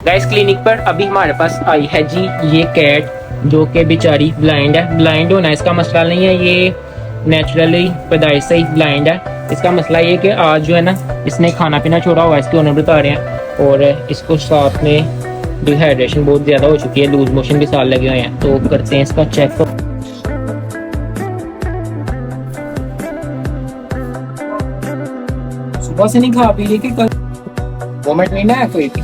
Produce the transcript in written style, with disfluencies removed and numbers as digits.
Guys clinic पर अभी हमारे पास आई है जी ये कैट, जो कि बेचारी ब्लाइंड है। ब्लाइंड होना इसका मसला नहीं है, ये नेचुरली पैदाइश से ही ब्लाइंड है। इसका मसला ये कि आज जो है ना, इसने खाना पीना छोड़ा हुआ है, इसके ओनर बता रहे हैं, और इसको साथ में डिहाइड्रेशन बहुत ज़्यादा हो चुकी है, लूज मोशन भी साल लगे हुए हैं। तो करते हैं इसका चेकअप। सुबह से नहीं खा पी रही कि कल वोमिट नहीं ना है कोई भी?